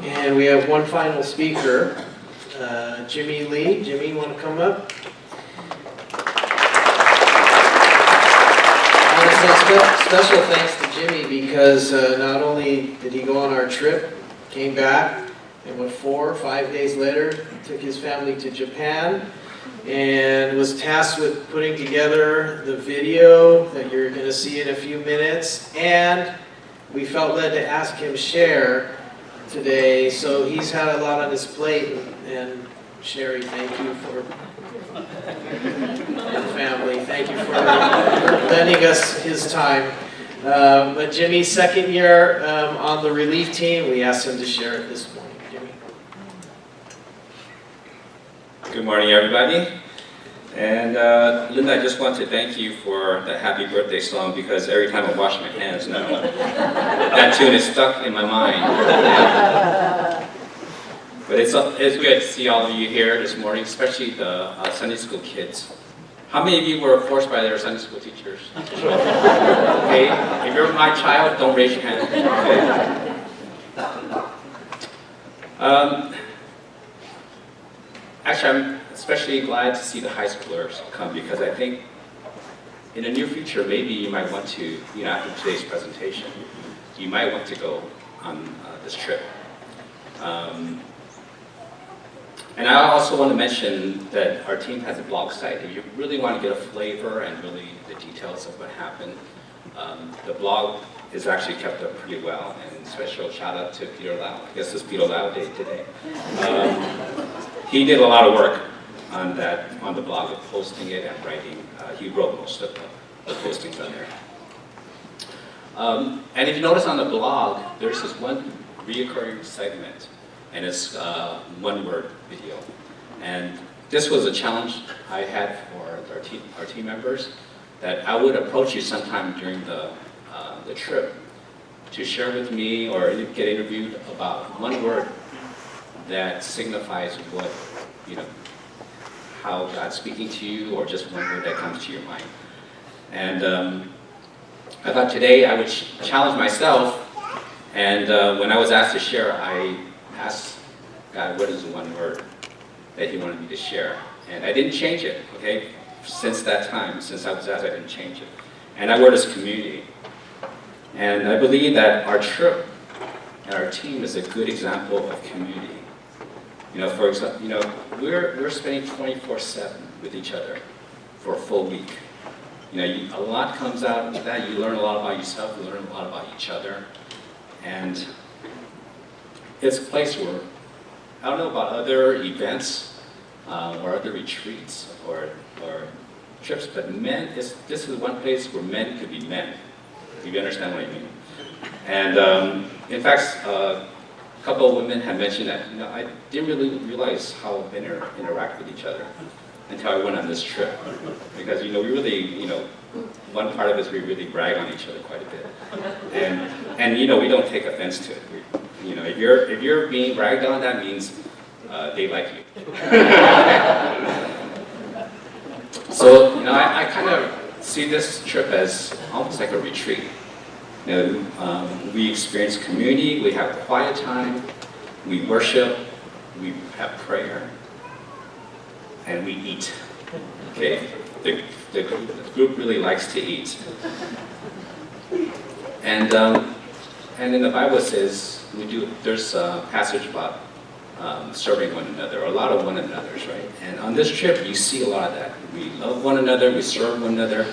And we have one final speaker, Jimmy Lee. Jimmy, you want to come up? I want to say special thanks to Jimmy because not only did he go on our trip, came back, and 4 or 5 days later, took his family to Japan and was tasked with putting together the video that you're going to see in a few minutes. And we felt led to ask him share today, so he's had a lot on his plate. And Sherry, thank you for and family. Thank you for lending us his time. But Jimmy's second year on the relief team, we asked him to share it this morning. Jimmy. Good morning, everybody. And Linda, I just want to thank you for the happy birthday song because every time I wash my hands now, that tune is stuck in my mind. But it's good to see all of you here this morning, especially the Sunday school kids. How many of you were forced by their Sunday school teachers? Okay, if you're my child, don't raise your hand. Okay. Actually, I'm especially glad to see the high schoolers come because I think in the near future, maybe you might want to, after today's presentation, you might want to go on this trip. And I also want to mention that our team has a blog site. If you really want to get a flavor and really the details of what happened, the blog is actually kept up pretty well. And special shout out to Peter Lau. I guess it's Peter Lau Day today. He did a lot of work on the blog of posting it and writing. He wrote most of the postings on there. And if you notice on the blog, there's this one reoccurring segment, and it's one-word video. And this was a challenge I had for our team members, that I would approach you sometime during the trip to share with me or get interviewed about one word that signifies what, how God's speaking to you, or just one word that comes to your mind. And I thought today I would challenge myself, and when I was asked to share, I asked God, what is the one word that He wanted me to share? And I didn't change it, okay? Since that time, since I was asked, I didn't change it. And that word is community. And I believe that our trip and our team is a good example of community. For example, we're spending 24/7 with each other for a full week. A lot comes out of that. You learn a lot about yourself, you learn a lot about each other. And it's a place where, I don't know about other events or other retreats or trips, but this is one place where men could be men, if you understand what I mean. And in fact, a couple of women had mentioned that, I didn't really realize how men interact with each other until I went on this trip. Because, we really, one part of it is we really brag on each other quite a bit. And we don't take offense to it. If you're being bragged on, that means they like you. So, I kind of see this trip as almost like a retreat. We experience community, we have quiet time, we worship, we have prayer, and we eat. Okay, the group really likes to eat. And then the Bible says there's a passage about serving one another, a lot of one another's, right? And on this trip, you see a lot of that. We love one another, we serve one another,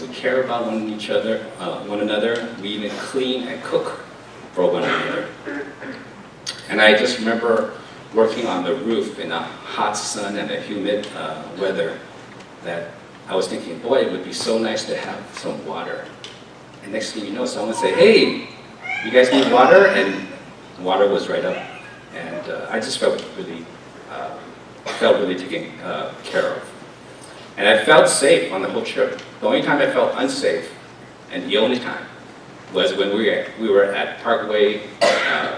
we care about one another. We even clean and cook for one another. And I just remember working on the roof in a hot sun and a humid weather, that I was thinking, boy, it would be so nice to have some water. And next thing you know, someone would say, hey, you guys need water? And water was right up. And I just felt really taken care of. And I felt safe on the whole trip. The only time I felt unsafe, and the only time, was when we were at Parkway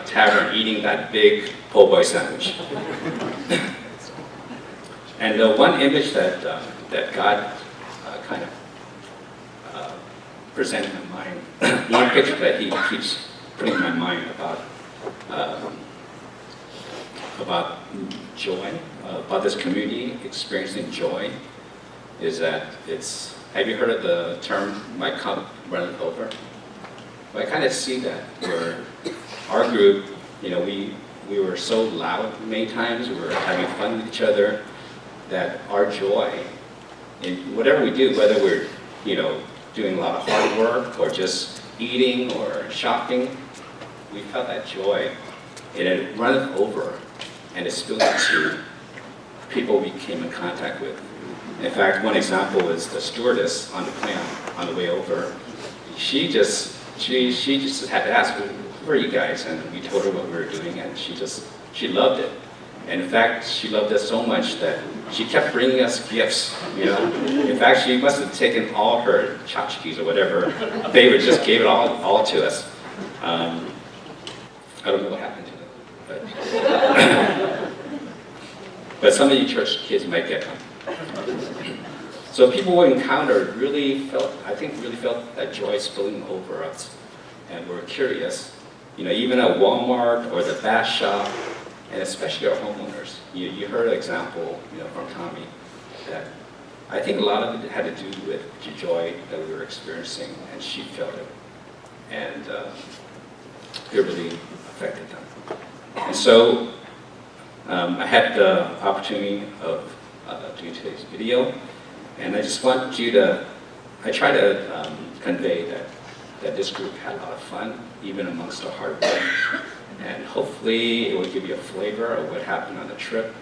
Tavern eating that big po' boy sandwich. And the one image that God kind of presented in my mind, one picture that He keeps putting in my mind about about joy, about this community experiencing joy, is that have you heard of the term, my cup runneth over? Well, I kind of see that, where our group, we were so loud many times, we were having fun with each other, that our joy in whatever we do, whether we're, doing a lot of hard work or just eating or shopping, we felt that joy, and it runneth over, and it spilled into people we came in contact with. In fact, one example is the stewardess on the plane on the way over. She just had to ask, who are you guys? And we told her what we were doing, and she loved it. And in fact, she loved us so much that she kept bringing us gifts, In fact, she must have taken all her tchotchkes or whatever favorites, just gave it all to us. I don't know what happened to them, but some of you church kids might get them. So people we encountered really felt that joy spilling over us, and we're curious, even at Walmart or the bath shop, and especially our homeowners. You heard an example, from Tommy, that I think a lot of it had to do with the joy that we were experiencing, and she felt it, and it really affected them. And so I had the opportunity of doing today's video, and I just want you to, I try to convey that this group had a lot of fun, even amongst the hard work. And hopefully it will give you a flavor of what happened on the trip.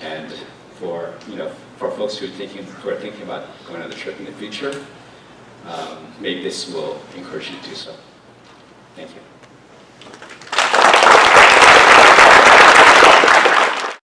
And for folks who are thinking about going on the trip in the future, maybe this will encourage you to do so. Thank you.